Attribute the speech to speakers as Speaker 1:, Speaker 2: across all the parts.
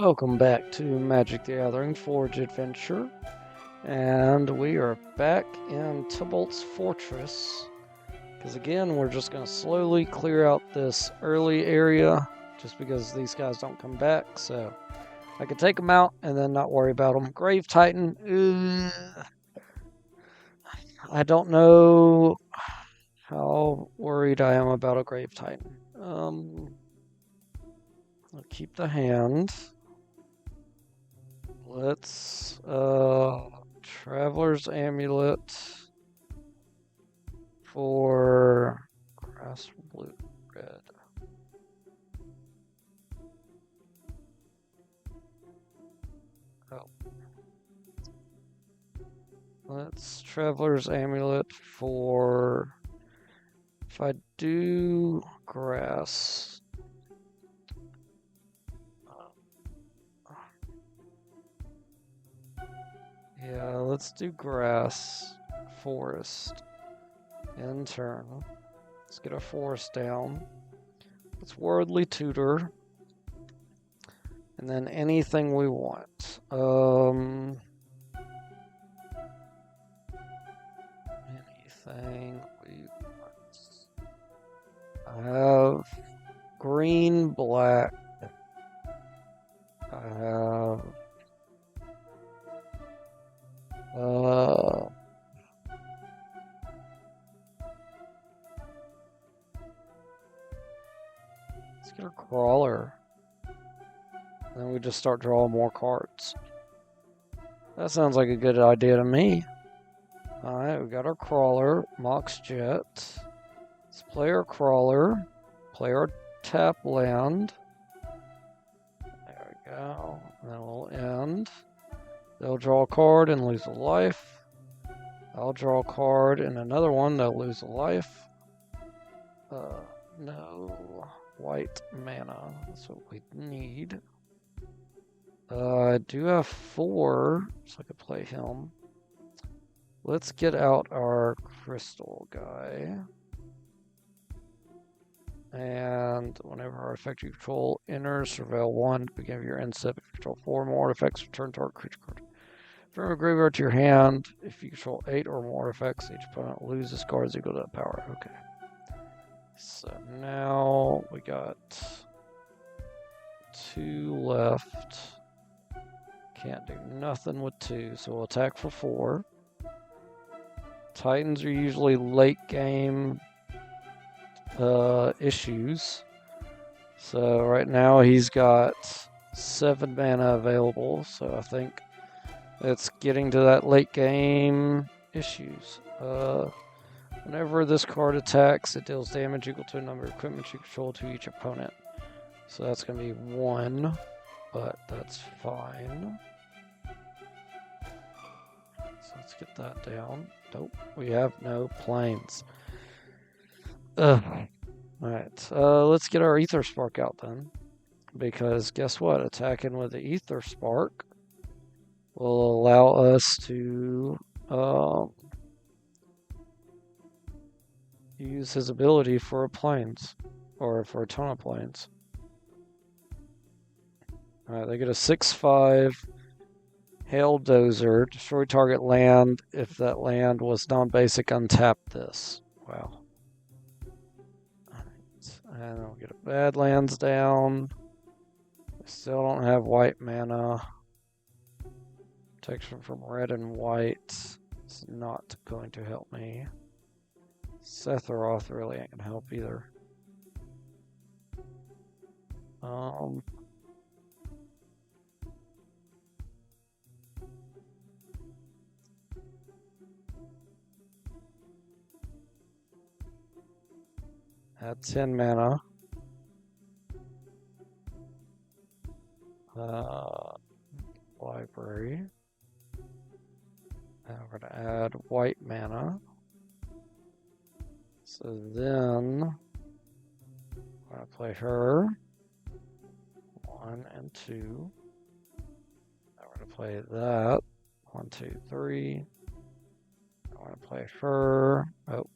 Speaker 1: Welcome back to Magic the Gathering Forge Adventure, and we are back in Tybalt's Fortress, because again, we're just going to slowly clear out this early area, just because these guys don't come back, so I can take them out and then not worry about them. Grave Titan, I don't know how worried I am about a Grave Titan. I'll keep the hand. Let's, Traveler's Amulet for grass, blue, red. Oh. Let's Traveler's Amulet for, if I do grass, yeah, let's do grass, forest, in turn. Let's get a forest down. Let's Worldly Tutor. And then anything we want. Anything we want. I have green, black. I have let's get a crawler. Then we just start drawing more cards. That sounds like a good idea to me. Alright, we got our crawler, Mox Jet. Let's play our crawler. Play our tap land. There we go. And then we'll end. They'll draw a card and lose a life. I'll draw a card and another one, they'll lose a life. No white mana. That's what we need. I do have 4, so I could play him. Let's get out our crystal guy. And whenever our effect you control enters, surveil 1, begin of your end step. If you control 4 more effects, return target creature card from a graveyard to your hand. If you control 8 or more effects, each opponent loses cards equal to that power. Okay. So now we got 2 left. Can't do nothing with 2, so we'll attack for 4. Titans are usually late game issues. So right now he's got 7 mana available, so I think it's getting to that late game issues. Whenever this card attacks, it deals damage equal to a number of equipment you control to each opponent. So that's going to be 1, but that's fine. So let's get that down. Nope, we have no planes. Alright, let's get our Ether Spark out then. Because guess what? Attacking with the Ether Spark will allow us to use his ability for planes, or for a ton of planes. Alright, they get a 6/5 Hail Dozer. Destroy target land. If that land was non-basic, untap this. Wow. Alright, and we'll get a Badlands down. We still don't have white mana. Protection from red and white is not going to help me. Setharoth really ain't gonna help either. Add 10 mana. Library. Now we're gonna add white mana. So then I'm gonna play her. 1 and 2. Now we're gonna play that. 1, 2, 3. I want to play her. Oh.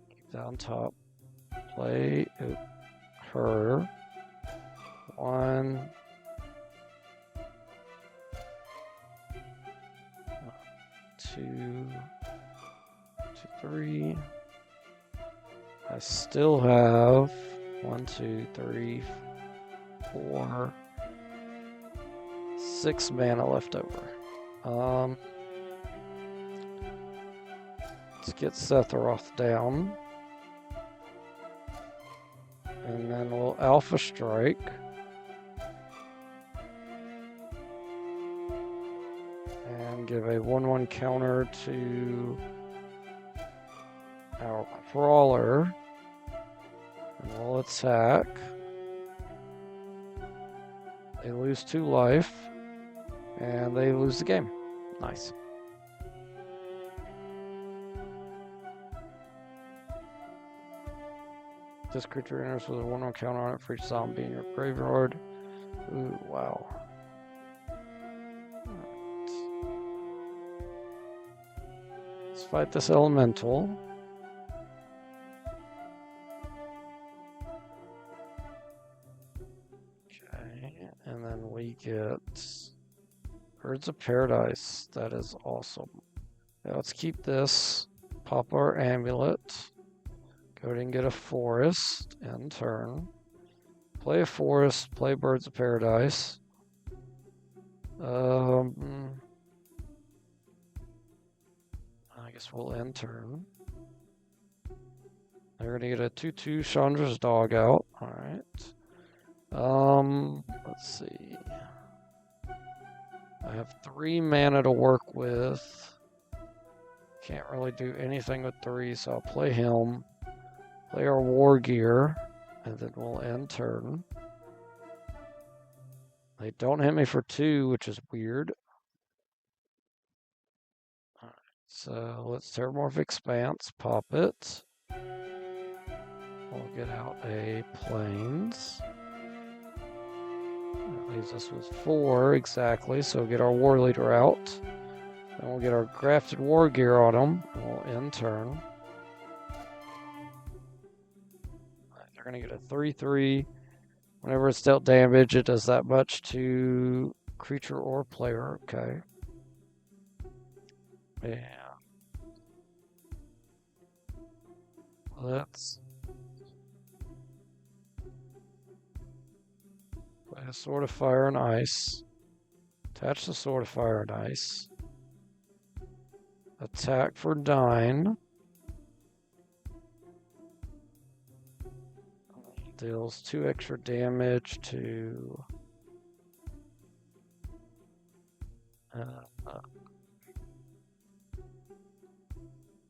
Speaker 1: Keep that on top. Play her. 1, 2, 3. I still have 1, 2, 3, 4, 6 mana left over. Let's get Sephiroth down. And then we'll Alpha Strike. And give a 1/1 counter to our Crawler. And we'll attack. They lose 2 life. And they lose the game. Nice. This creature enters with a 1/1 counter on it for each zombie in your graveyard. Ooh, wow. Alright. Let's fight this elemental. Okay, and then we get Birds of Paradise. That is awesome. Yeah, let's keep this. Pop our amulet. Go ahead and get a forest and turn. Play a forest, play Birds of Paradise. I guess we'll end turn. They're gonna get a 2/2 Chandra's Dog out. Alright. Let's see. I have 3 mana to work with. Can't really do anything with 3, so I'll play him. Play our War Gear, and then we'll end turn. They don't hit me for 2, which is weird. Alright, so let's Terramorph Expanse, pop it. We'll get out a Plains. That leaves us with 4 exactly, so we'll get our War Leader out. Then we'll get our Grafted War Gear on them, and we'll end turn. They're going to get a 3/3. Whenever it's dealt damage, it does that much to creature or player. Okay. Yeah. Let's play a Sword of Fire and Ice. Attach the Sword of Fire and Ice. Attack for 9. Deals 2 extra damage to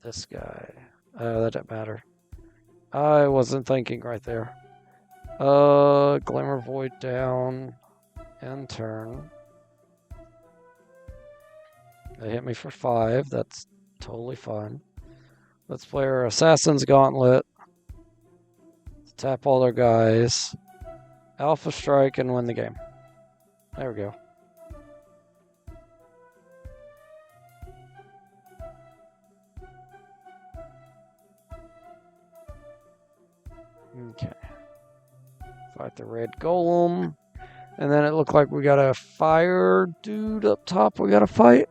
Speaker 1: this guy. That didn't matter. I wasn't thinking right there. Glimmer Void down. End turn. They hit me for 5. That's totally fine. Let's play our Assassin's Gauntlet. Tap all their guys. Alpha Strike and win the game. There we go. Okay. Fight the red golem. And then it looked like we got a fire dude up top we gotta fight.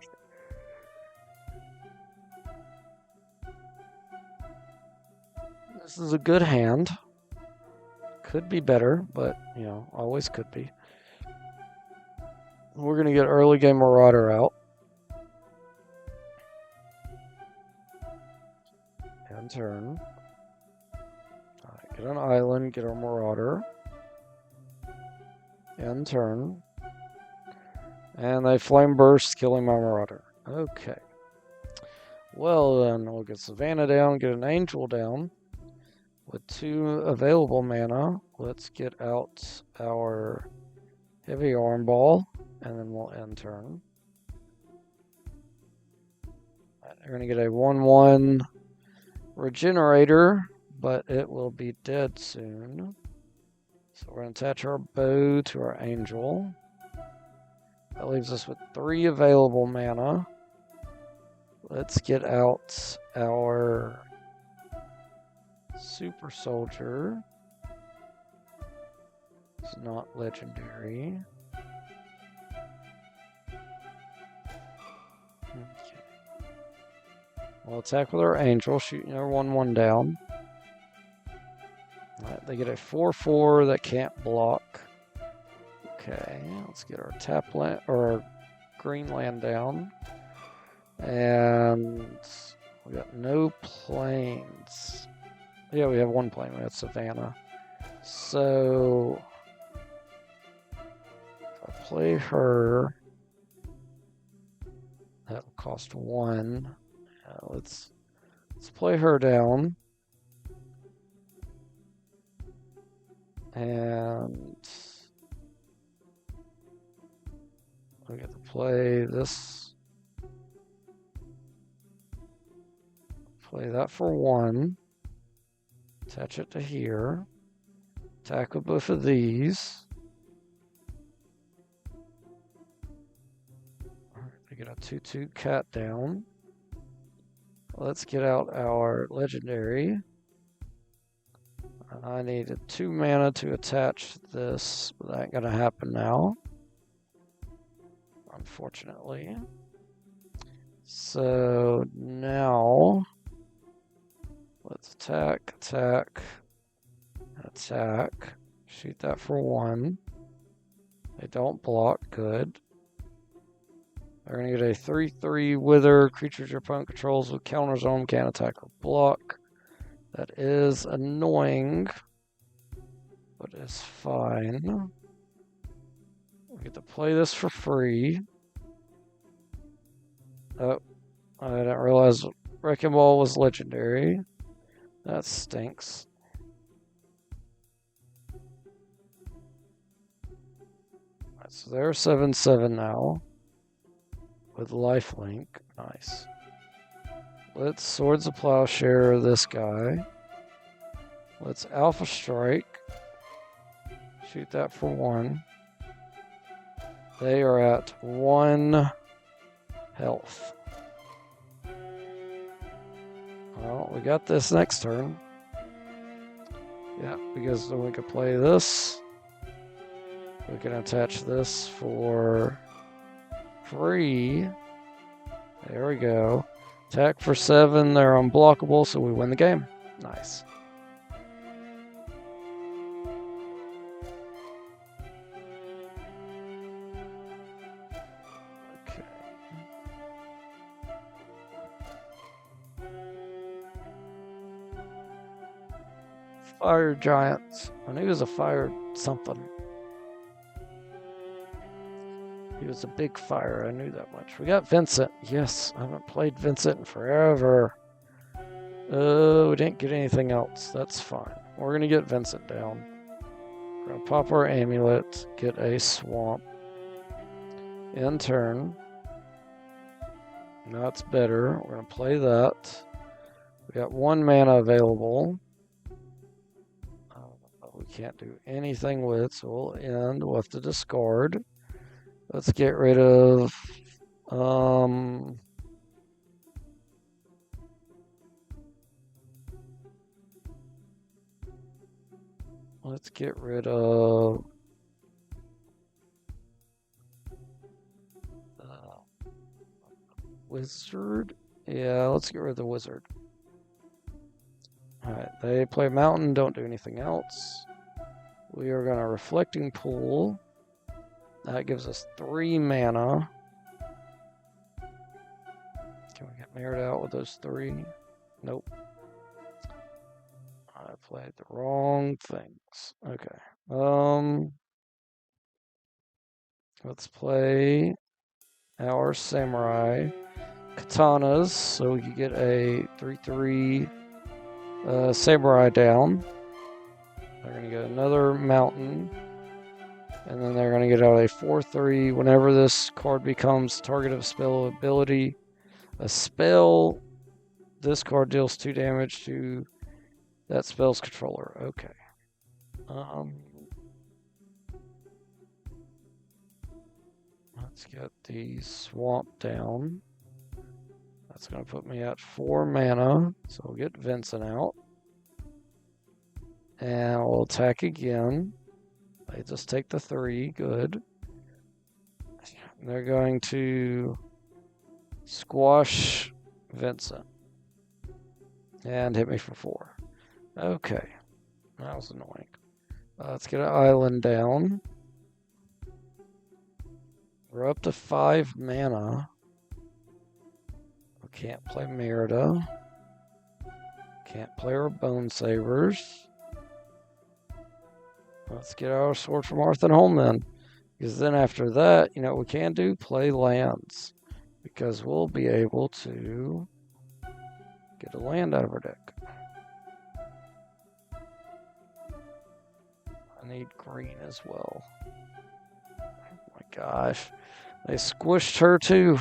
Speaker 1: This is a good hand. Could be better, but, you know, always could be. We're going to get early game Marauder out. End turn. Alright, get an island, get our Marauder. End turn. And they Flame Burst, killing my Marauder. Okay. Well, then we'll get Savannah down, get an Angel down. With 2 available mana, let's get out our Heavy Arm Ball, and then we'll end turn. We're going to get a 1/1 Regenerator, but it will be dead soon. So we're going to attach our bow to our Angel. That leaves us with 3 available mana. Let's get out our Super Soldier. It's not legendary. Okay. We'll attack with our angel, shooting our 1/1 down. Alright, they get a 4/4 that can't block. Okay, let's get our tap land or our green land down. And we got no plains. Yeah, we have one plane. We have Savannah. So if I play her, that'll cost 1. Let's play her down. And we get to play this. Play that for 1. Attach it to here. Attack with both of these. Alright, they get a 2/2 cat down. Let's get out our legendary. I needed 2 mana to attach this, but that ain't gonna happen now, unfortunately. So now let's attack, attack, attack. Shoot that for 1. They don't block, good. They're gonna get a 3/3 wither. Creatures your opponent controls with counters on them can't attack or block. That is annoying, but it's fine. We get to play this for free. Oh, I didn't realize Wrecking Ball was legendary. That stinks. Alright, so they're 7/7 now. With lifelink. Nice. Let's Swords of Plowshare this guy. Let's Alpha Strike. Shoot that for 1. They are at 1 health. Well, we got this next turn. Yeah, because then we can play this. We can attach this for free. There we go. Attack for 7. They're unblockable, so we win the game. Nice. Okay. Fire Giants. I knew he was a fire something. He was a big fire, I knew that much. We got Vincent. Yes, I haven't played Vincent in forever. We didn't get anything else. That's fine. We're going to get Vincent down. We're going to pop our amulet, get a swamp. In turn. That's better. We're going to play that. We got 1 mana available. We can't do anything with, so we'll end. We'll have to discard. Let's get rid of let's get rid of wizard. Yeah, let's get rid of the wizard. Alright, they play mountain, don't do anything else. We are going to Reflecting Pool. That gives us 3 mana. Can we get mirrored out with those 3? Nope. I played the wrong things. Okay. Let's play our samurai katanas so we can get a 3/3 samurai down. They're going to get another mountain. And then they're going to get out a 4/3 whenever this card becomes target of spell ability. A spell, this card deals 2 damage to that spell's controller. Okay. Let's get the swamp down. That's going to put me at 4 mana. So we'll get Vincent out. And we'll attack again. They just take the 3. Good. They're going to squash Vincent. And hit me for 4. Okay. That was annoying. Let's get an island down. We're up to 5 mana. We can't play Merida. Can't play our Bone Sabers. Let's get our Sword from Hearth and Home then. Because then after that, you know what we can do? Play lands. Because we'll be able to get a land out of our deck. I need green as well. Oh my gosh. They squished her too.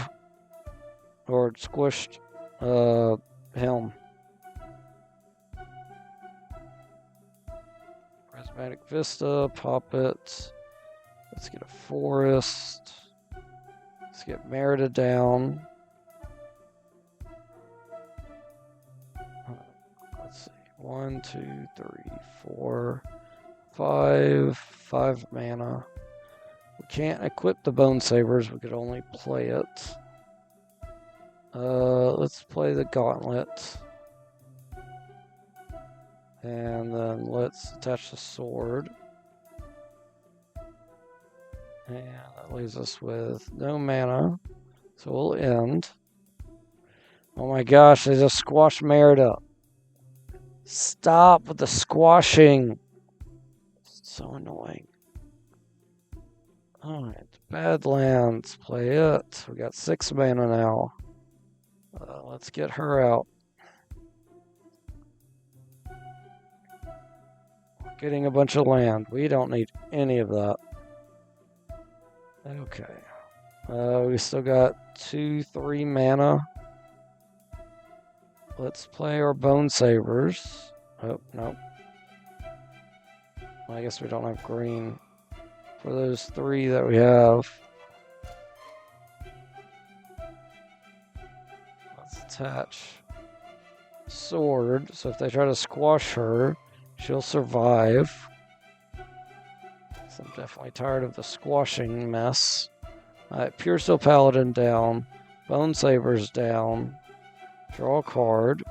Speaker 1: Or squished him. Prismatic Vista, pop it. Let's get a forest. Let's get Merida down. Let's see. 1, 2, 3, 4, 5. 5 mana. We can't equip the Bone Sabers. We could only play it. Let's play the Gauntlet. And then let's attach the sword. And that leaves us with no mana. So we'll end. Oh my gosh, they just squashed Merida. Stop with the squashing. It's so annoying. Alright, Badlands. Play it. We got 6 mana now. Let's get her out. We're getting a bunch of land. We don't need any of that. Okay. We still got 2, 3 mana. Let's play our Bone Sabers. Oh, nope. I guess we don't have green for those 3 that we have. Let's attach sword. So if they try to squash her, she'll survive. So I'm definitely tired of the squashing mess. Alright, Pure Steel Paladin down. Bone Sabers down. Draw a card.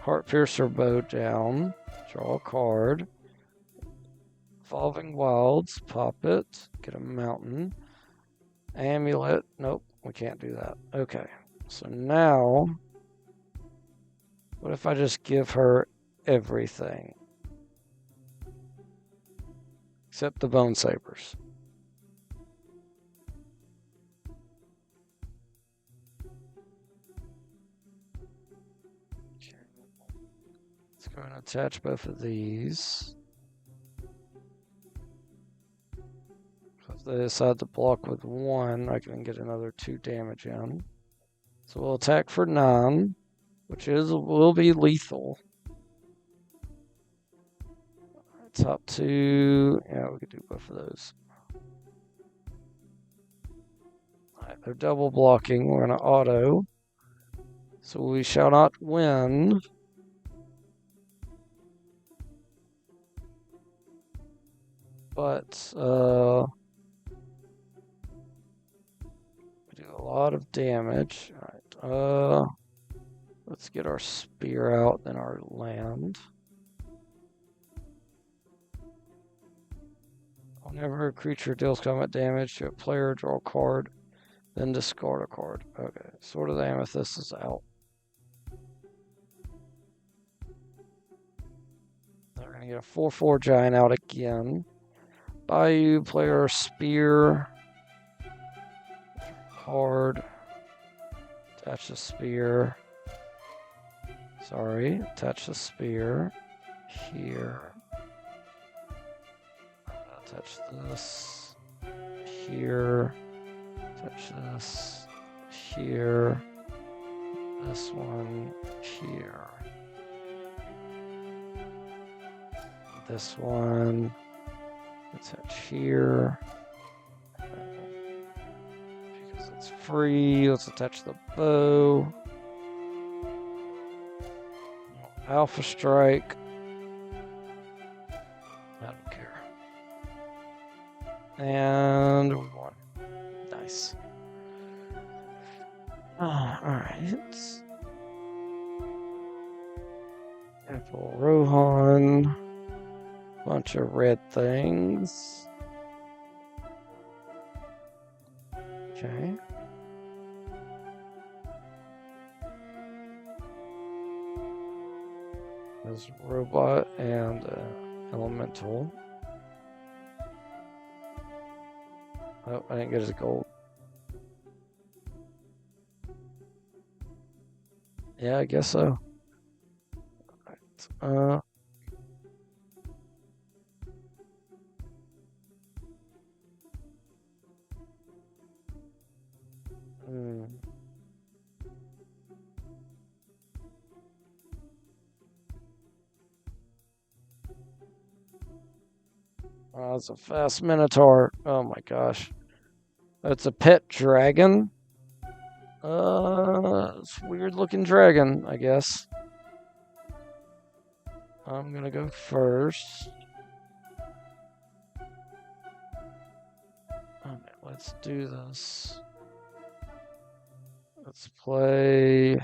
Speaker 1: Heart Piercer Bow down. Draw a card. Evolving Wilds. Pop it. Get a mountain. Amulet. Nope, we can't do that. Okay, so now, what if I just give her everything? Except the Bone Sabers. Let's go and attach both of these. So if they decide to block with 1, I can get another 2 damage in. So we'll attack for 9, which will be lethal. Top 2, yeah, we could do both of those. Alright, they're double blocking. We're going to auto. So we shall not win. But, we do a lot of damage. Alright, let's get our spear out, then our land. Whenever a creature deals combat damage to a player, draw a card, then discard a card. Okay, Sword of the Amethyst is out. They're going to get a 4/4 giant out again. Bayou, player, spear. Card. Attach the spear. Sorry, attach the spear. Here. Touch this here, touch this here, this one here, this one, touch here, because it's free. Let's attach the bow, Alpha Strike. I don't care. And we won. Nice. Alright. Apple Rohan. Bunch of red things. Okay. There's robot and elemental. Oh, I didn't get his gold. Yeah, I guess so. Right. Oh, it's a fast minotaur. Oh my gosh. It's a pet dragon. It's a weird looking dragon, I guess. I'm gonna go first. Okay, let's do this. Let's play.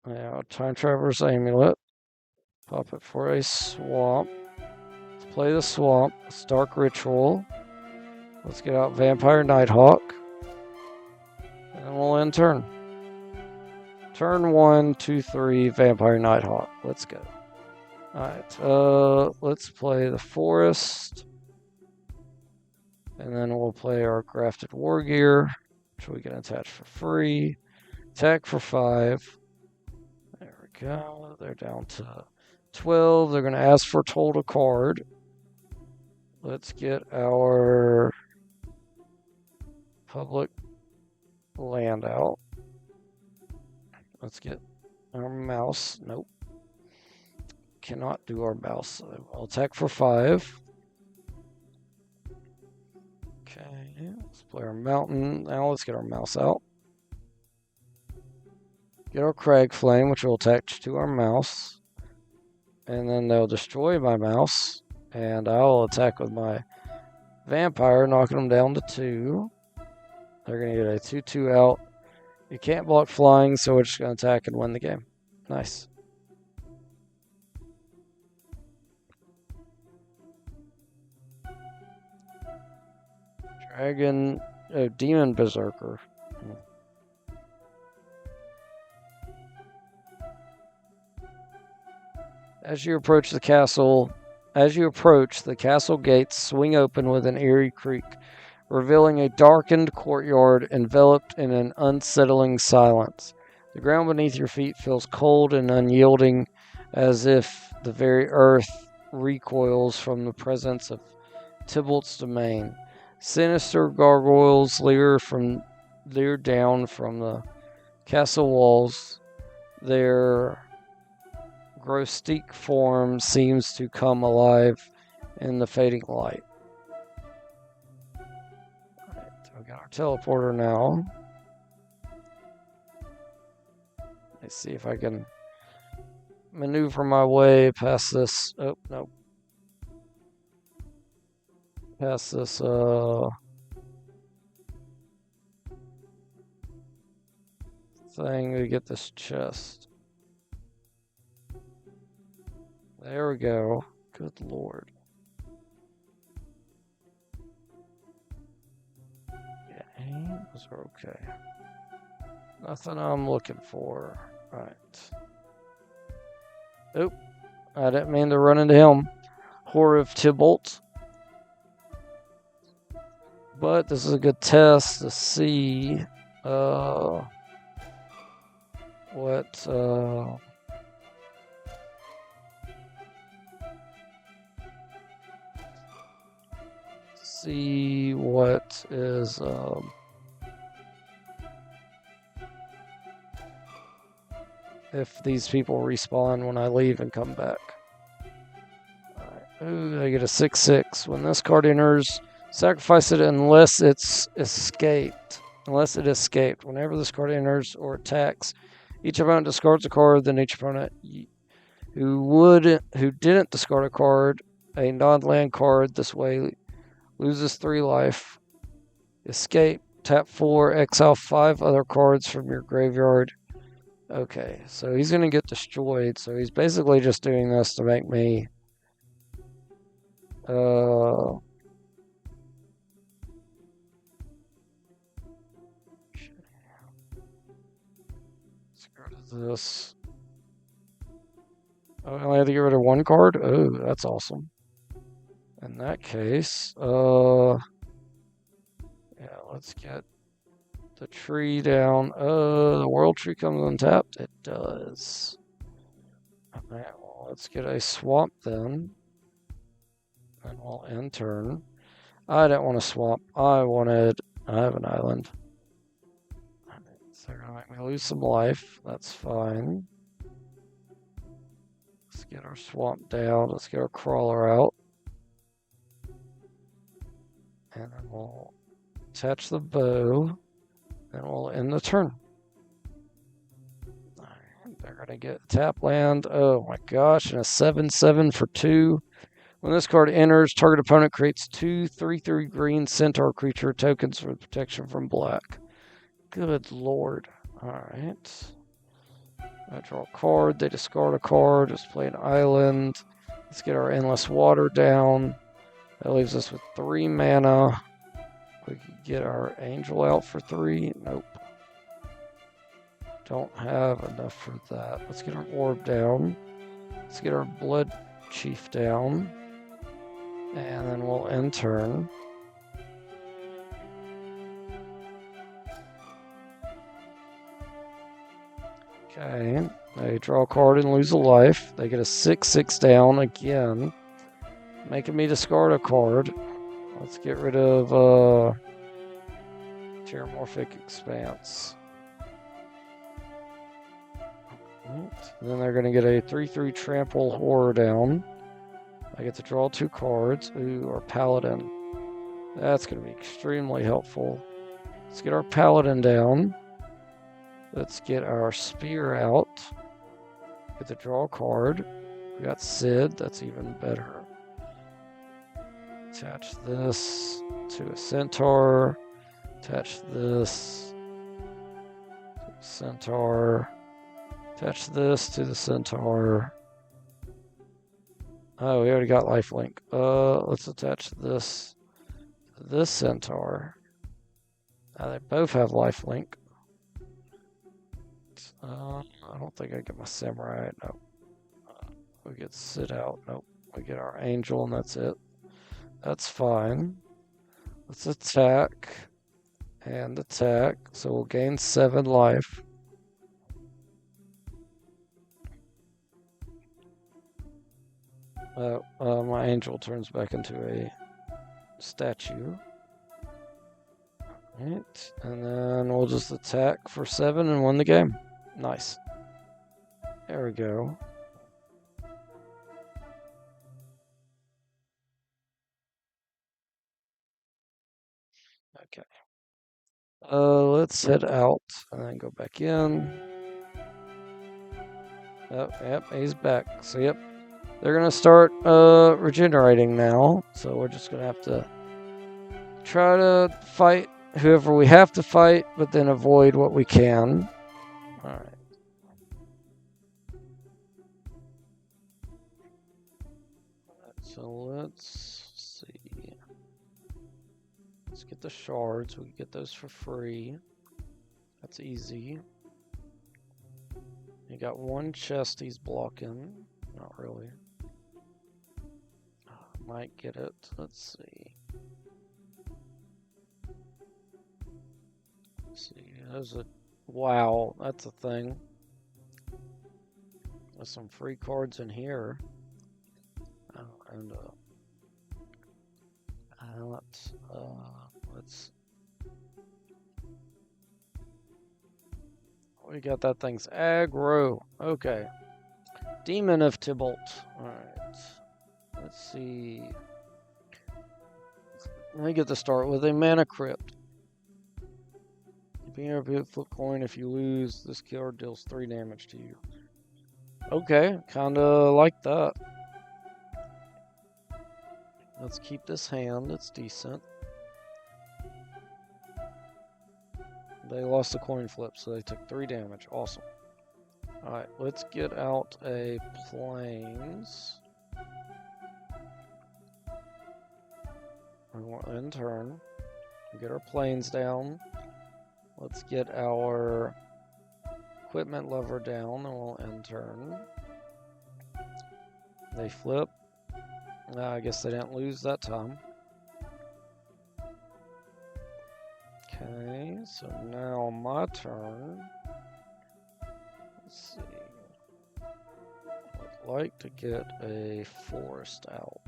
Speaker 1: Yeah, Time Traveler's Amulet. Pop it for a swamp. Let's play the swamp. It's Dark Ritual. Let's get out Vampire Nighthawk. And then we'll end turn. Turn 1, 2, 3, Vampire Nighthawk. Let's go. Alright, let's play the Forest. And then we'll play our Crafted War Gear, which we can attach for free. Attack for 5. There we go. They're down to 12. They're going to ask for total card. Let's get our public land out. Let's get our mouse. Nope. Cannot do our mouse. I'll attack for 5. Okay, let's play our mountain. Now let's get our mouse out. Get our Crag Flame, which will attach to our mouse. And then they'll destroy my mouse. And I'll attack with my Vampire, knocking them down to 2. They're going to get a 2-2 out. You can't block flying, so we're just going to attack and win the game. Nice. Demon Berserker. As you approach, the castle gates swing open with an eerie creak, revealing a darkened courtyard enveloped in an unsettling silence. The ground beneath your feet feels cold and unyielding, as if the very earth recoils from the presence of Tybalt's domain. Sinister gargoyles leer down from the castle walls. Their grotesque form seems to come alive in the fading light. Alright, we got our teleporter now. Let's see if I can maneuver my way past this. Oh, no. Past this, thing to get this chest. There we go. Good lord. Yeah, those are okay. Nothing I'm looking for. Right. Oop. I didn't mean to run into him. Horror of Tybalt. But this is a good test to see see what is if these people respawn when I leave and come back. Alright. Ooh, I get a 6/6. When this card enters, sacrifice it unless it escaped. Whenever this card enters or attacks, each opponent discards a card, then each opponent who didn't discard a card a non-land card this way, loses 3 life. Escape, tap 4, exile 5 other cards from your graveyard. Okay, so he's going to get destroyed, so he's basically just doing this to make me... Let's get rid of this. Oh, I only have to get rid of 1 card? Oh, that's awesome. In that case, yeah, let's get the tree down. The world tree comes untapped? It does. Alright, well, let's get a swamp then. And we'll end turn. I didn't want a swamp. I have an island. So they're gonna make me lose some life. That's fine. Let's get our swamp down. Let's get our crawler out. And then we'll attach the bow. And we'll end the turn. Alright, they're gonna get tap land. Oh my gosh, and a 7/7 for 2. When this card enters, target opponent creates 2 3/3 green centaur creature tokens for protection from black. Good lord. Alright. I draw a card, they discard a card, let's play an island. Let's get our endless water down. That leaves us with 3 mana. We could get our angel out for 3. Nope. Don't have enough for that. Let's get our orb down. Let's get our blood chief down. And then we'll end turn. Okay, they draw a card and lose a life. They get a 6/6 down again, making me discard a card. Let's get rid of Terramorphic Expanse. Right. Then they're going to get a 3/3 Trample Horror down. I get to draw 2 cards. Ooh, our Paladin. That's going to be extremely helpful. Let's get our Paladin down. Let's get our Spear out. Get to draw a card. We got Sid. That's even better. Attach this to a Centaur. Attach this to a Centaur. Attach this to the Centaur. Oh, we already got lifelink. Let's attach this to this Centaur. Now they both have lifelink. I don't think I get my Samurai. No. We get Sit out. Nope. We get our Angel and that's it. That's fine. Let's attack. And attack. So we'll gain 7 life. My angel turns back into a statue. Alright, and then we'll just attack for 7 and win the game. Nice. There we go. Okay. Let's head out and then go back in. Oh, yep, he's back. So, yep. They're going to start regenerating now, so we're just going to have to try to fight whoever we have to fight, but then avoid what we can. Alright. So let's see. Let's get the shards. We can get those for free. That's easy. You got 1 chest he's blocking. Not really. Might get it. Let's see. Let's see. There's a... Wow, that's a thing. There's some free cards in here. Oh, and let's... We got that thing's aggro. Okay. Demon of Tybalt. Alright. Let's see. Let me get to start with a Mana Crypt. Being a beautiful coin, if you lose, this card deals 3 damage to you. Okay, kinda like that. Let's keep this hand. It's decent. They lost the coin flip, so they took 3 damage. Awesome. Alright, let's get out a plains. And we'll end turn. Get our plains down. Let's get our equipment lever down, and we'll end turn. They flip. I guess they didn't lose that time. Okay, so now my turn. Let's see. I'd like to get a forest out.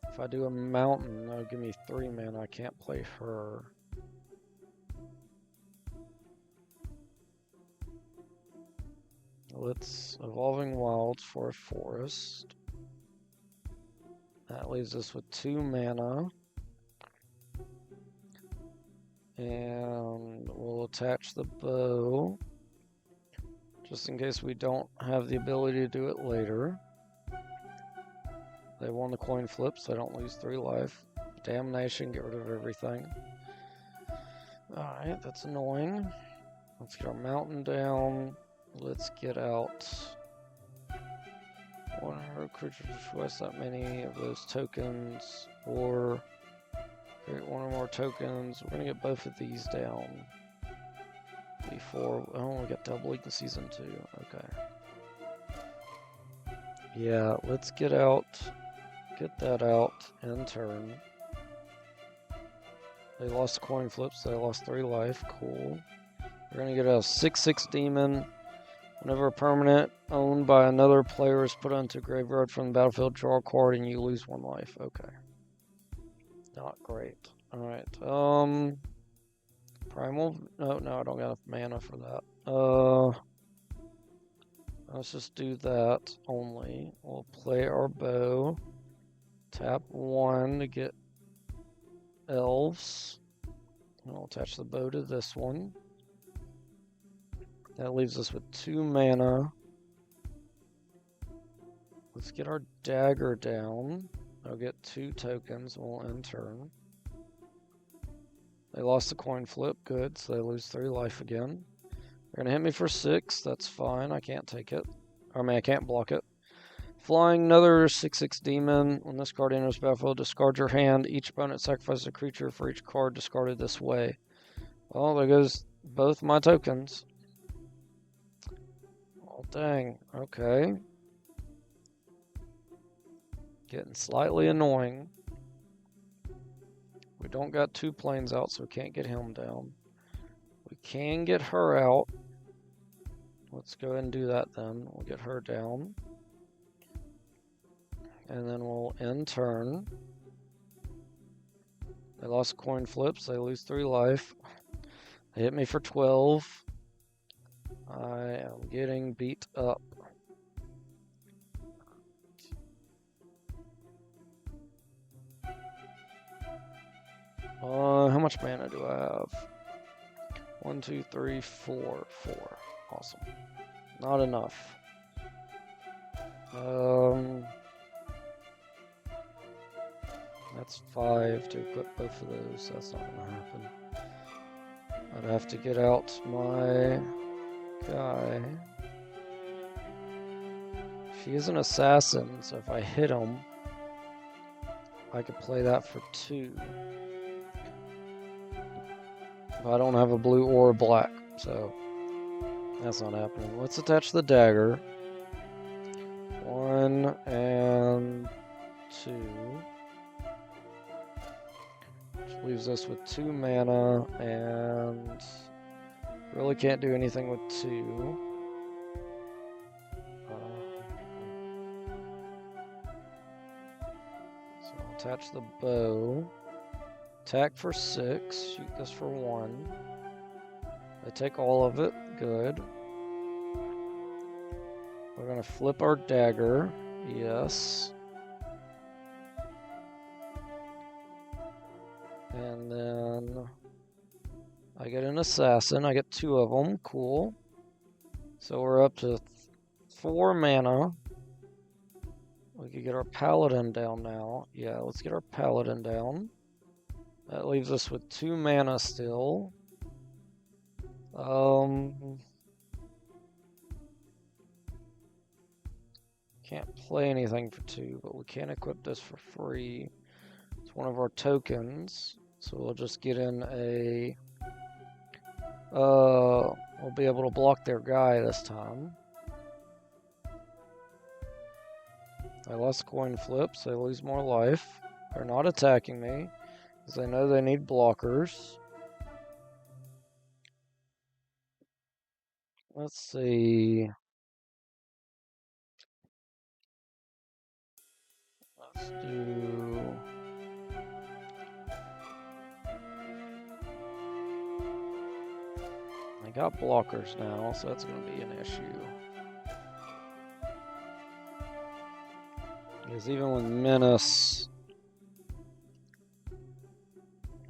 Speaker 1: If I do a mountain, that'll give me 3 mana. I can't play her. Let's Evolving Wilds for a forest. That leaves us with 2 mana. And we'll attach the bow, just in case we don't have the ability to do it later. They won the coin flip, so I don't lose 3 life. Damnation, get rid of everything. Alright, that's annoying. Let's get our mountain down. Let's get out one of our creatures request that many of those tokens, or create 1 or more tokens. We're gonna get both of these down before. Oh, we got doubling in season 2. Okay. Yeah, let's get out. Get that out in turn. They lost the coin flip, so they lost 3 life. Cool. We're gonna get a 6/6 demon. Whenever a permanent owned by another player is put onto graveyard from the battlefield, draw a card and you lose 1 life. Okay. Not great. Alright. Primal. No, I don't got enough mana for that. Let's just do that only. We'll play our bow. Tap 1 to get elves. And we'll attach the bow to this one. That leaves us with 2 mana. Let's get our dagger down. I'll get 2 tokens. We'll end turn. They lost the coin flip. Good. So they lose 3 life again. They're going to hit me for 6. That's fine. I can't take it. I mean, I can't block it. Flying, another 6/6 demon. When this card enters battlefield, discard your hand. Each opponent sacrifices a creature for each card discarded this way. Well, there goes both my tokens. Oh, dang. Okay. Getting slightly annoying. We don't got 2 planes out, so we can't get him down. We can get her out. Let's go ahead and do that then. We'll get her down. And then we'll end turn. They lost coin flips. They lose 3 life. They hit me for 12. I am getting beat up. How much mana do I have? 1, 2, 3, 4. 4. Awesome. Not enough. That's 5 to equip both of those. That's not gonna happen. I'd have to get out my guy. He is an assassin, so if I hit him, I could play that for 2. But I don't have a blue or a black, so that's not happening. Let's attach the dagger. 1 and 2. Which leaves us with 2 mana, and really can't do anything with 2. So I'll attach the bow. Attack for 6, shoot this for 1. I take all of it, good. We're gonna flip our dagger, yes. And then I get an assassin, I get 2 of them, cool. So we're up to 4 mana. We could get our paladin down now. Yeah, let's get our paladin down. That leaves us with 2 mana still. Can't play anything for 2, but we can equip this for free. It's one of our tokens, so we'll just get in a... we'll be able to block their guy this time. I lost coin flips, they lose more life. They're not attacking me, because they know they need blockers. Let's see... Let's do... I got blockers now, so that's going to be an issue. Because even with Menace,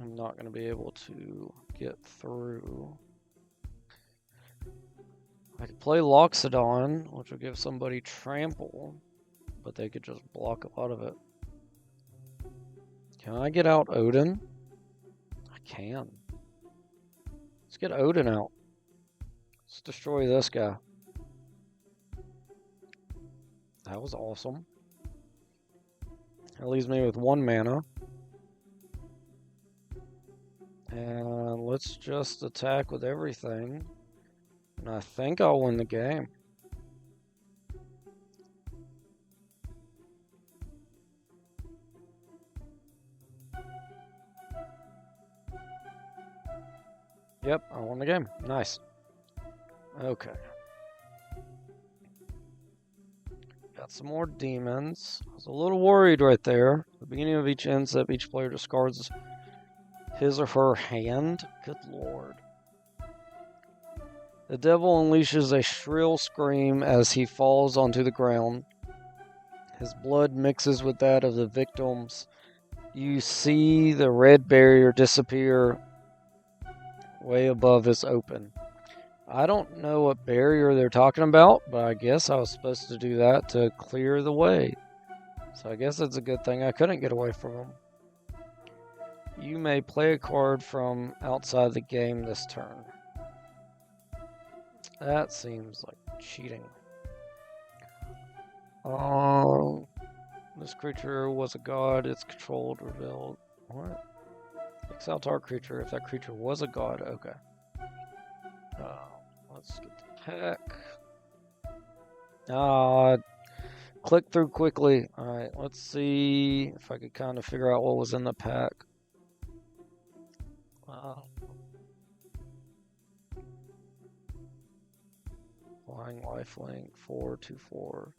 Speaker 1: I'm not going to be able to get through. I could play Loxodon, which will give somebody trample, but they could just block a lot of it. Can I get out Odin? I can. Let's get Odin out. Let's destroy this guy. That was awesome. That leaves me with 1 mana. And let's just attack with everything. And I think I'll win the game. Yep, I won the game. Nice. Okay. Got some more demons. I was a little worried right there. At the beginning of each end step, each player discards his or her hand. Good lord. The devil unleashes a shrill scream as he falls onto the ground. His blood mixes with that of the victims. You see the red barrier disappear way above is open. I don't know what barrier they're talking about, but I guess I was supposed to do that to clear the way. So I guess it's a good thing I couldn't get away from them. You may play a card from outside the game this turn. That seems like cheating. This creature was a god. It's controlled, revealed. What? Exile target creature. If that creature was a god, okay. Let's get the pack. Click through quickly. Alright, let's see if I could kind of figure out what was in the pack. Flying lifelink 4/4.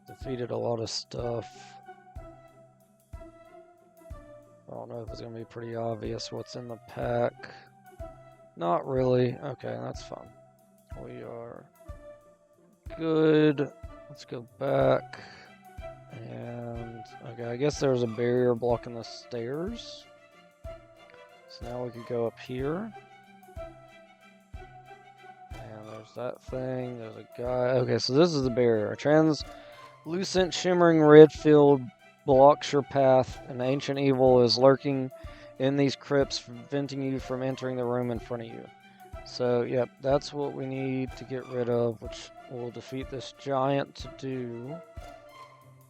Speaker 1: Defeated a lot of stuff. I don't know if it's going to be pretty obvious what's in the pack. Not really. Okay, that's fine. We are good. Let's go back. And, okay, I guess there was a barrier blocking the stairs. So now we could go up here. And there's that thing. There's a guy. Okay, so this is the barrier. A translucent shimmering red field blocks your path. An ancient evil is lurking in these crypts, preventing you from entering the room in front of you. So, yep, that's what we need to get rid of, which will defeat this giant to do.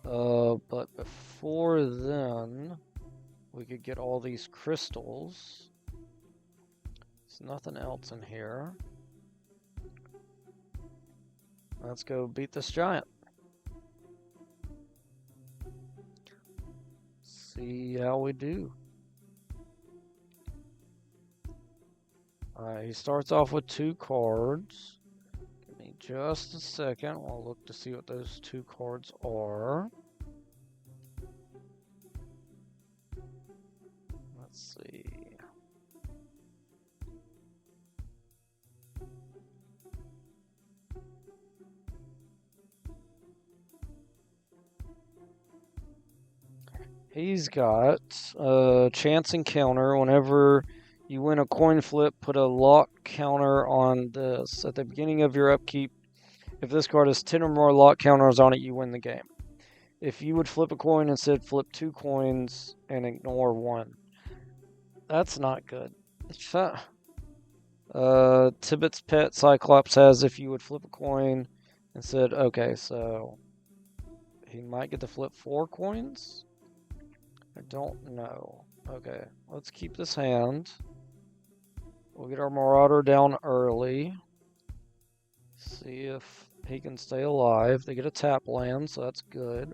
Speaker 1: But before then, we could get all these crystals. There's nothing else in here. Let's go beat this giant. See how we do. Alright, he starts off with 2 cards. Give me just a second. I'll look to see what those 2 cards are. Let's see. He's got a chance encounter. Whenever You win a coin flip, put a lock counter on this. At the beginning of your upkeep, if this card has 10 or more lock counters on it, you win the game. If you would flip a coin, instead flip 2 coins and ignore 1. That's not good. Tibbet's Pet Cyclops has if you would flip a coin and said, okay, so he might get to flip 4 coins? I don't know. Okay, let's keep this hand. We'll get our Marauder down early. See if he can stay alive. They get a tap land, so that's good.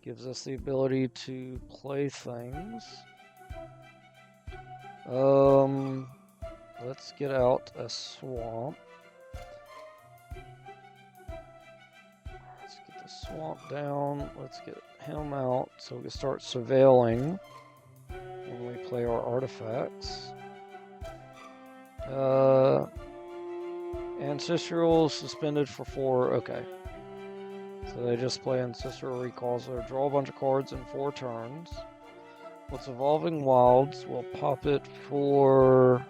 Speaker 1: Gives us the ability to play things. Let's get out a swamp. Let's get the swamp down. Let's get him out so we can start surveilling when we play our artifacts. Ancestral suspended for 4. Okay. So they just play Ancestral Recalls. So draw a bunch of cards in 4 turns. What's Evolving Wilds? We'll pop it for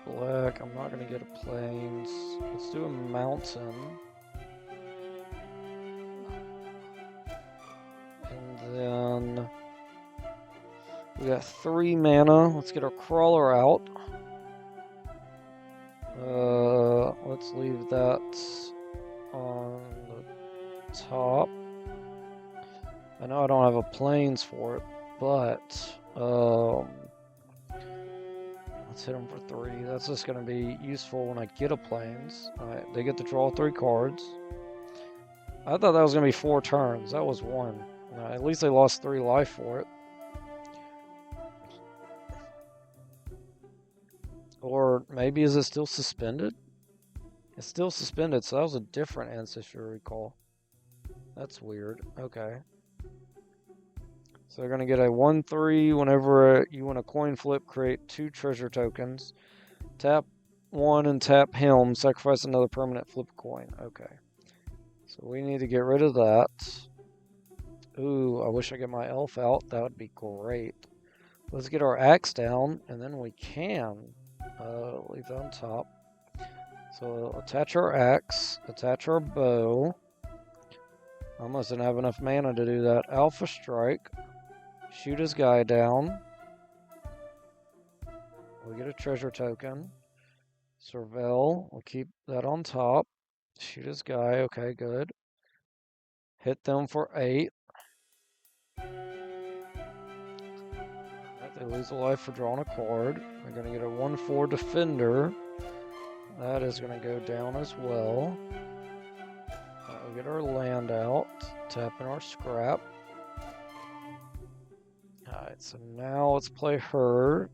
Speaker 1: black. I'm not going to get a Plains. Let's do a Mountain. And then we got 3 mana. Let's get our Crawler out. Let's leave that on the top. I know I don't have a Plains for it, but let's hit them for 3. That's just going to be useful when I get a Plains. Alright, they get to draw 3 cards. I thought that was going to be 4 turns. That was 1. At least they lost 3 life for it. Or maybe is it still suspended? It's still suspended, so that was a different Ancestral Recall. That's weird. Okay. So they're going to get a 1/3 whenever you win a coin flip, create 2 treasure tokens. Tap 1 and tap him, sacrifice another permanent, flip a coin. Okay. So we need to get rid of that. Ooh, I wish I get my elf out. That would be great. Let's get our axe down, and then we can leave that on top. So attach our axe, attach our bow. I almost didn't have enough mana to do that. Alpha Strike. Shoot his guy down. We get a treasure token. Surveil. We'll keep that on top. Shoot his guy. Okay, good. Hit them for 8. They lose a life for drawing a card. They're going to get a 1/4 Defender. That is going to go down as well. We'll get our land out. Tap in our scrap. Alright, so now let's play her.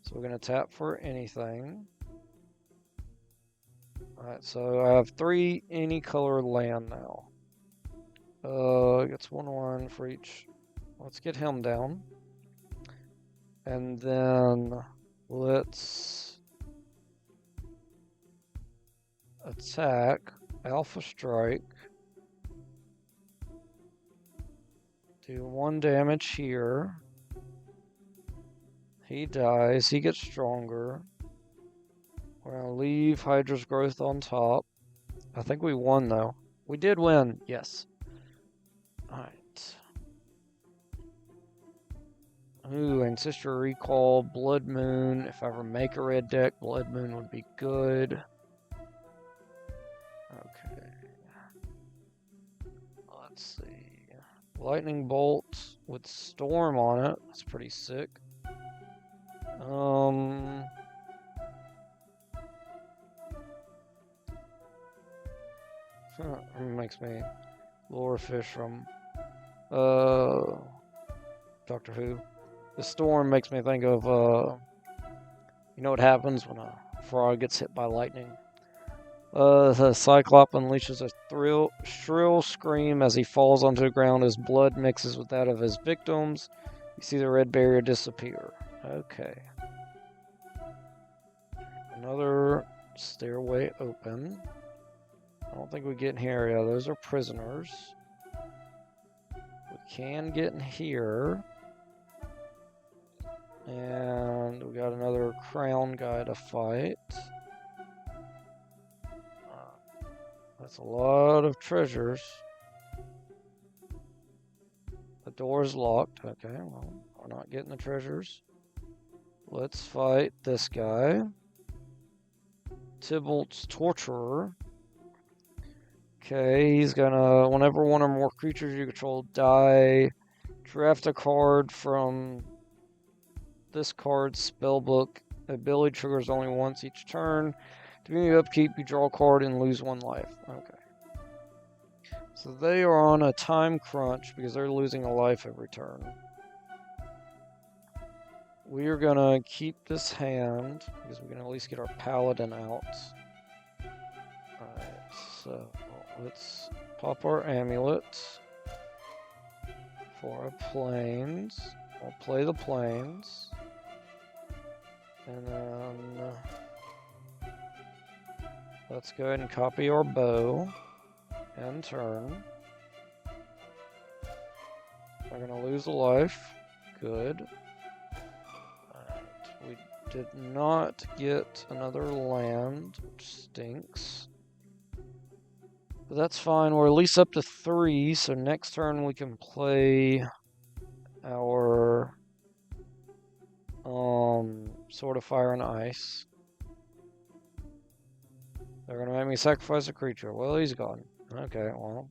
Speaker 1: So we're going to tap for anything. Alright, so I have 3 any color land now. Gets 1/1 for each. Let's get him down. And then let's attack, Alpha Strike, do 1 damage here. He dies, he gets stronger. We're going to leave Hydra's Growth on top. I think we won though. We did win, yes. Alright. Ooh, Ancestral Recall, Blood Moon. If I ever make a red deck, Blood Moon would be good. Okay. Let's see. Lightning Bolt with Storm on it. That's pretty sick. Makes me lure fish from Doctor Who. The storm makes me think of you know what happens when a frog gets hit by lightning. The Cyclops unleashes a shrill scream as he falls onto the ground. His blood mixes with that of his victims. You see the red barrier disappear. Okay. Another stairway open. I don't think we get in here. Yeah, those are prisoners. We can get in here. And we got crown guy to fight. That's a lot of treasures. The door's locked. Okay, well, we're not getting the treasures. Let's fight this guy. Tybalt's Torturer. Okay, he's gonna, whenever one or more creatures you control die, draft a card from this card's spellbook. Ability triggers only once each turn. During the upkeep, you draw a card and lose 1 life. Okay. So they are on a time crunch because they're losing a life every turn. We are gonna keep this hand because we can at least get our paladin out. Alright, so let's pop our amulet for our planes. We'll play the planes. And then let's go ahead and copy our bow and turn. We're gonna lose a life. Good. Alright, we did not get another land, which stinks. But that's fine, we're at least up to 3, so next turn we can play our Sword of Fire and Ice. They're gonna make me sacrifice a creature. Well, he's gone. Okay, well.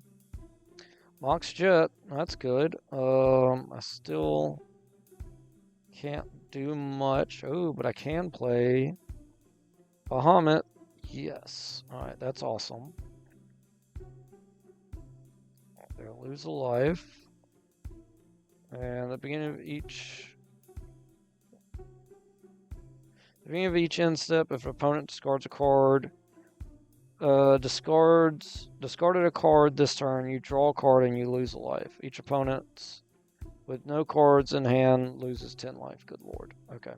Speaker 1: Mox Jet, that's good. I still can't do much. Oh, but I can play Bahamut. Yes. Alright, that's awesome. They'll lose a life. And at the beginning of each end step, if an opponent discards a card, discarded a card this turn, you draw a card and you lose a life. Each opponent with no cards in hand loses 10 life. Good lord. Okay.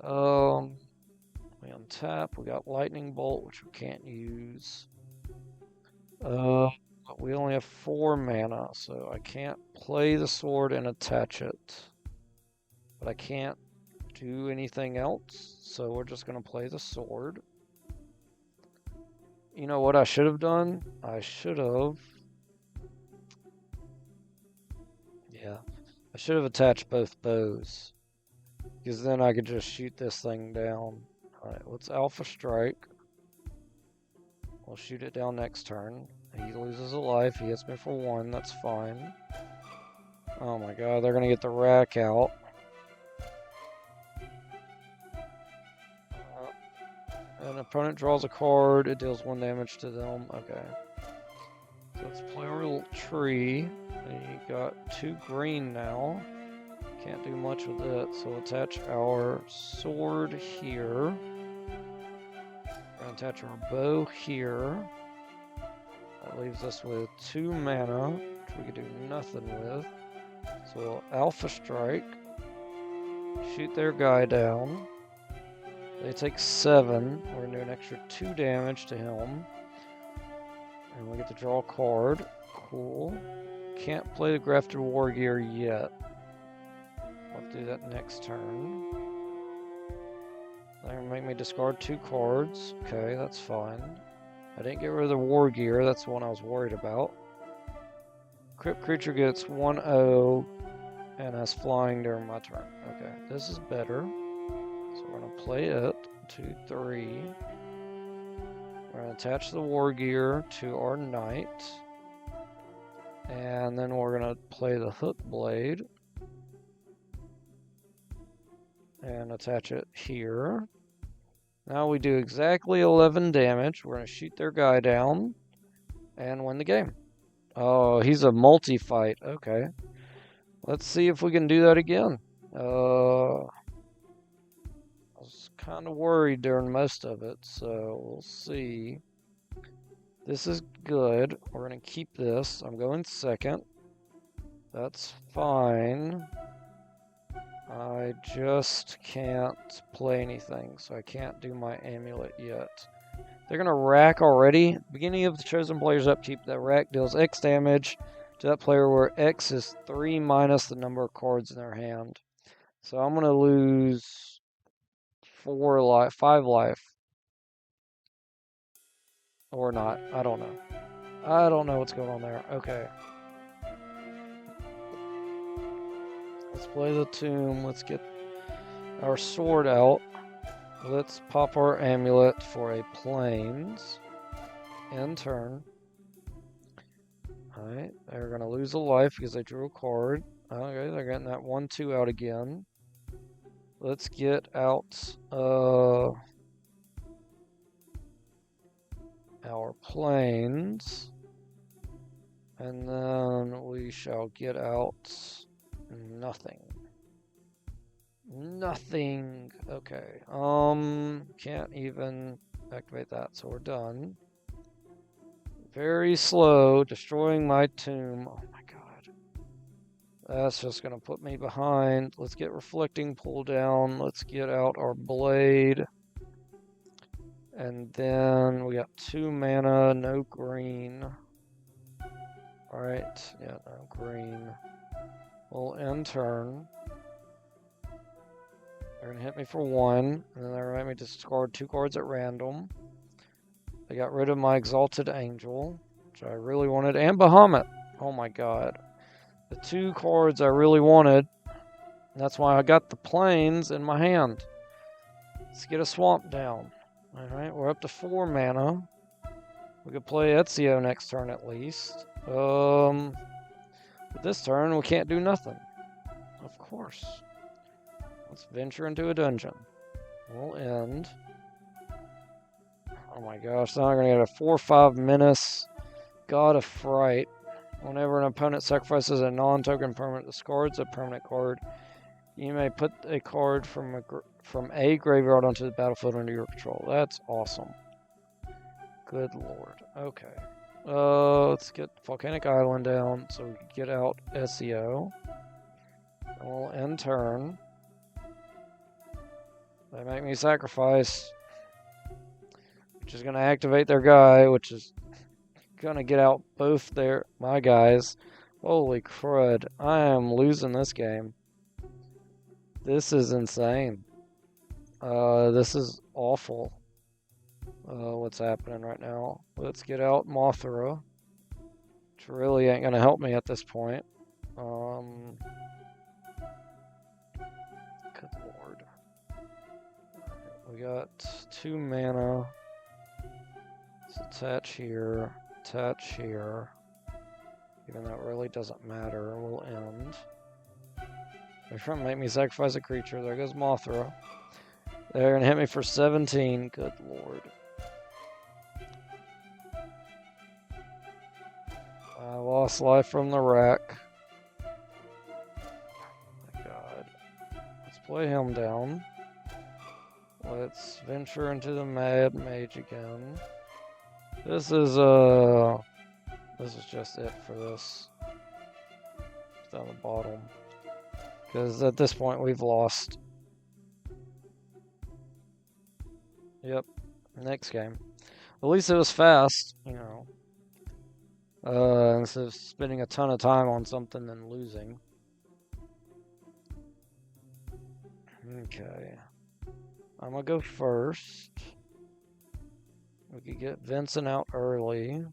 Speaker 1: We untap. We got Lightning Bolt, which we can't use. We only have 4 mana, so I can't play the sword and attach it. But I can't do anything else, so we're just going to play the sword. You know what I should have done? I should have attached both bows, because then I could just shoot this thing down. Alright, let's Alpha Strike. We'll shoot it down next turn. He loses a life, he hits me for 1, that's fine. Oh my god, they're going to get the rack out. An opponent draws a card, it deals 1 damage to them. Okay. So let's play our little tree. You got 2 green now. Can't do much with it, so attach our sword here. We're gonna attach our bow here. That leaves us with 2 mana, which we could do nothing with. So we'll Alpha Strike. Shoot their guy down. They take 7. We're going to do an extra 2 damage to him. And we get to draw a card. Cool. Can't play the Grafted War Gear yet. I'll have to do that next turn. They're going to make me discard 2 cards. Okay, that's fine. I didn't get rid of the War Gear. That's the one I was worried about. Crypt creature gets 1/0 and has flying during my turn. Okay, this is better. So we're going to play it, 2, 3. We're going to attach the War Gear to our Knight. And then we're going to play the Hook Blade. And attach it here. Now we do exactly 11 damage. We're going to shoot their guy down and win the game. Oh, he's a multi-fight. Okay. Let's see if we can do that again. I was kind of worried during most of it, so we'll see. This is good. We're going to keep this. I'm going second. That's fine. I just can't play anything, so I can't do my amulet yet. They're going to rack already. Beginning of the chosen player's upkeep, that rack deals X damage to that player where X is 3 minus the number of cards in their hand. So I'm going to lose 4 life, 5 life. Or not. I don't know. I don't know what's going on there. Okay. Let's play the tomb. Let's get our sword out. Let's pop our amulet for a plains. End turn. Alright, they're going to lose a life because they drew a card. Okay, they're getting that 1-2 out again. Let's get out our plains. And then we shall get out nothing. Nothing. Okay. Can't even activate that, so we're done. Very slow, destroying my tomb. Oh my god. That's just gonna put me behind. Let's get reflecting pull down. Let's get out our blade. And then we got 2 mana, no green. Alright, yeah, no green. We'll end turn. They're gonna hit me for 1, and then they're gonna let me discard 2 cards at random. They got rid of my Exalted Angel, which I really wanted, and Bahamut. Oh my god. The 2 cards I really wanted. And that's why I got the plains in my hand. Let's get a swamp down. Alright, we're up to 4 mana. We could play Ezio next turn at least. But this turn we can't do nothing. Of course. Let's venture into a dungeon. We'll end. Oh my gosh, now I'm going to get a 4/5 Menace, God of Fright. Whenever an opponent sacrifices a non-token permanent, discards a permanent card, you may put a card from a graveyard onto the battlefield under your control. That's awesome. Good lord. Okay. Let's get Volcanic Island down so we can get out SEO. And we'll end turn. They make me sacrifice, which is going to activate their guy, which is going to get out both my guys. Holy crud. I am losing this game. This is insane. This is awful. What's happening right now. Let's get out Mothra, which really ain't going to help me at this point. Good lord. We got 2 mana. Let's attach here, even though it really doesn't matter. We'll end. They're trying to make me sacrifice a creature. There goes Mothra. They're going to hit me for 17. Good lord. I lost life from the rack. Oh my god. Let's play him down. Let's venture into the Mad Mage again. This is just it for this. It's down the bottom. Because at this point we've lost. Yep. Next game. At least it was fast, you know. Instead of spending a ton of time on something and losing. Okay. I'm gonna go first. We could get Vincent out early.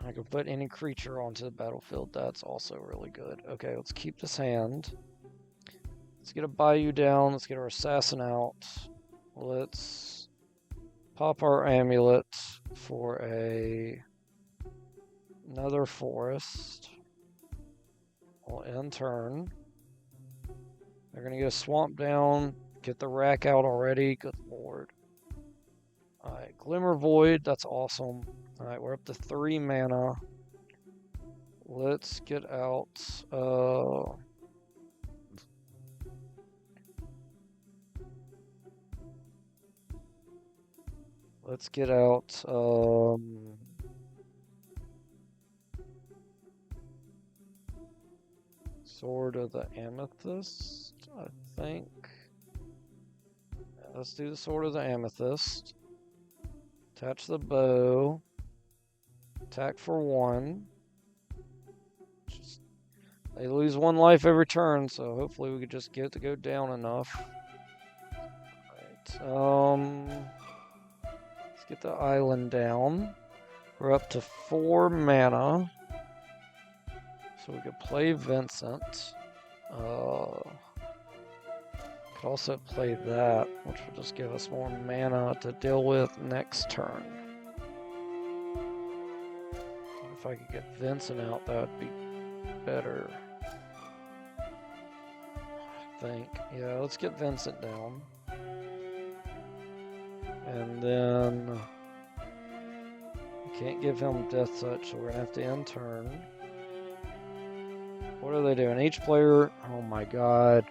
Speaker 1: I can put any creature onto the battlefield. That's also really good. Okay, let's keep this hand. Let's get a Bayou down. Let's get our Assassin out. Let's pop our amulet for another forest. We'll end turn. They're going to get a swamp down. Get the rack out already. Good lord. Alright, Glimmer Void. That's awesome. Alright, we're up to 3 mana. Let's get out. Let's get out. Sword of the Amethyst, I think. Let's do the Sword of the Amethyst. Attach the bow. Attack for 1. Just They lose 1 life every turn, so hopefully we could just get it to go down enough. Alright, let's get the island down. We're up to 4 mana. So we could play Vincent. Could also play that, which will just give us more mana to deal with next turn. If I could get Vincent out, that would be better. I think. Yeah, let's get Vincent down. And then we can't give him Death Touch, so we're gonna have to end turn. What are they doing? Each player, oh my god,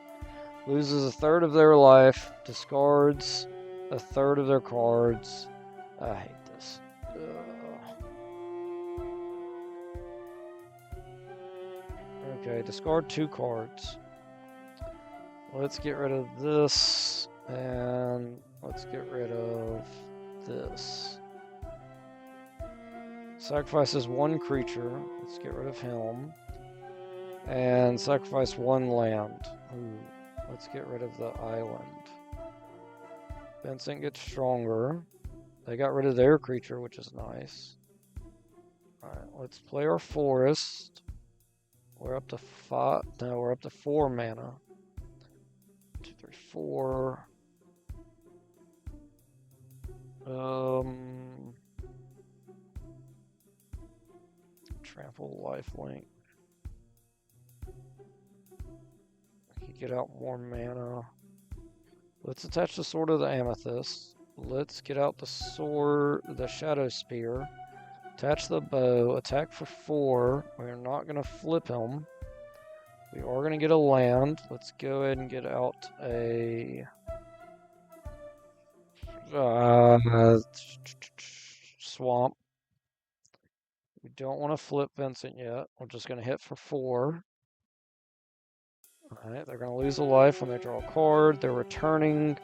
Speaker 1: loses 1/3 of their life, discards 1/3 of their cards. I hate this. Okay, discard 2 cards. Let's get rid of this, and let's get rid of this. Sacrifices 1 creature. Let's get rid of him. And sacrifice 1 land. Ooh, let's get rid of the island. Vincent gets stronger. They got rid of their creature, which is nice. Alright, let's play our forest. We're up to 5. No, we're up to 4 mana. 2, 3, 4. Trample lifelink. Get out more mana. Let's attach the Sword of the Amethyst. Let's get out the sword, the Shadow Spear. Attach the bow. Attack for 4. We're not going to flip him. We are going to get a land. Let's go ahead and get out a swamp. We don't want to flip Vincent yet. We're just going to hit for 4. Alright, they're going to lose a life when they draw a card. They're returning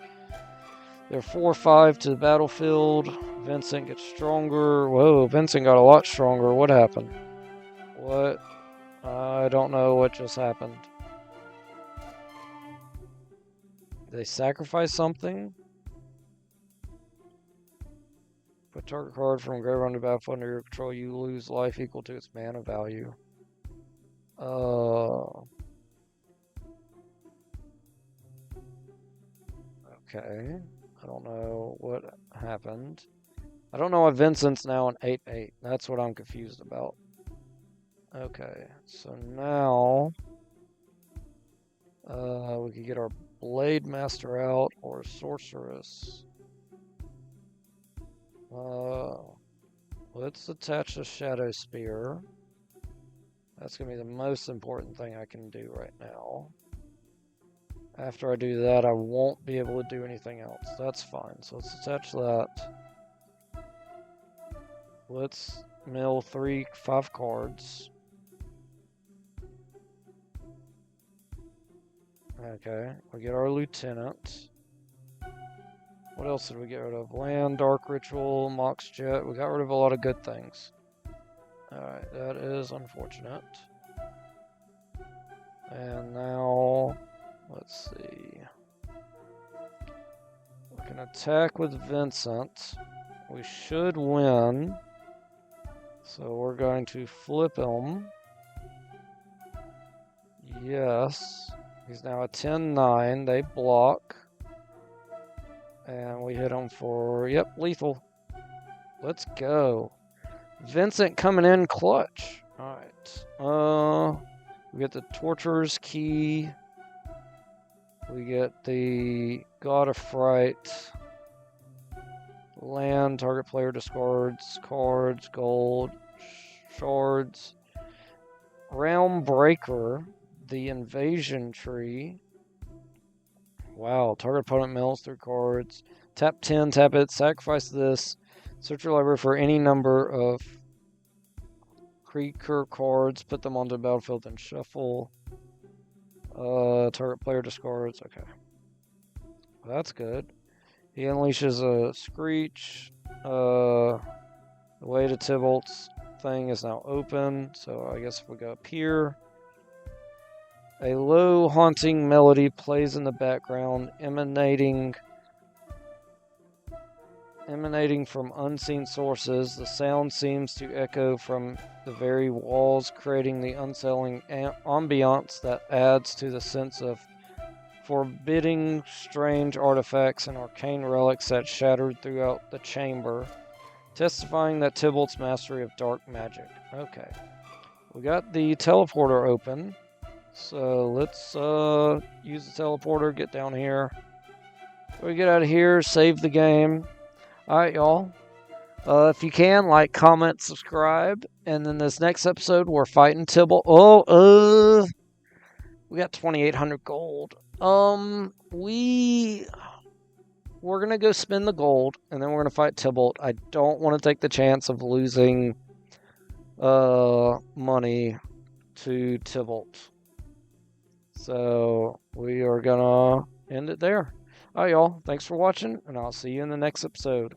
Speaker 1: their 4/5 to the battlefield. Vincent gets stronger. Whoa, Vincent got a lot stronger. What happened? What? I don't know what just happened. Did they sacrifice something? Put target card from graveyard to battlefield under your control. You lose life equal to its mana value. Okay. I don't know what happened. I don't know why Vincent's now an 8/8. That's what I'm confused about. Okay, so now we could get our Blade Master out or Sorceress. Let's attach the Shadow Spear. That's going to be the most important thing I can do right now. After I do that, I won't be able to do anything else. That's fine. So let's attach that. Let's mill 5 cards. Okay, we get our Lieutenant. What else did we get rid of? Land, Dark Ritual, Mox Jet. We got rid of a lot of good things. Alright, that is unfortunate. And now, let's see. We can attack with Vincent. We should win. So we're going to flip him. Yes. He's now a 10/9. They block. And we hit him for, yep, lethal. Let's go. Vincent coming in clutch. Alright. We get the Torturer's Key. We get the God of Fright. Land, target player discards, cards, gold, shards. Realm Breaker, the Invasion Tree. Wow, target opponent mills 3 cards. Tap 10, tap it, sacrifice this. Search your library for any number of creature cards, put them onto the battlefield and shuffle. Target player discards, okay. Well, that's good. He unleashes a Screech. The way to Tybalt's thing is now open, so I guess if we go up here, A low, haunting melody plays in the background, emanating from unseen sources. The sound seems to echo from the very walls, creating the unsettling ambiance that adds to the sense of forbidding strange artifacts and arcane relics that shattered throughout the chamber, testifying that Tybalt's mastery of dark magic. Okay. We got the teleporter open. So let's use the teleporter, get down here. We get out of here, save the game. Alright, y'all. If you can, like, comment, subscribe. And then this next episode, we're fighting Tybalt. We got 2,800 gold. We're gonna go spend the gold, and then we're gonna fight Tybalt. I don't want to take the chance of losing money to Tybalt. So we are gonna end it there. Alright, y'all. Thanks for watching, and I'll see you in the next episode.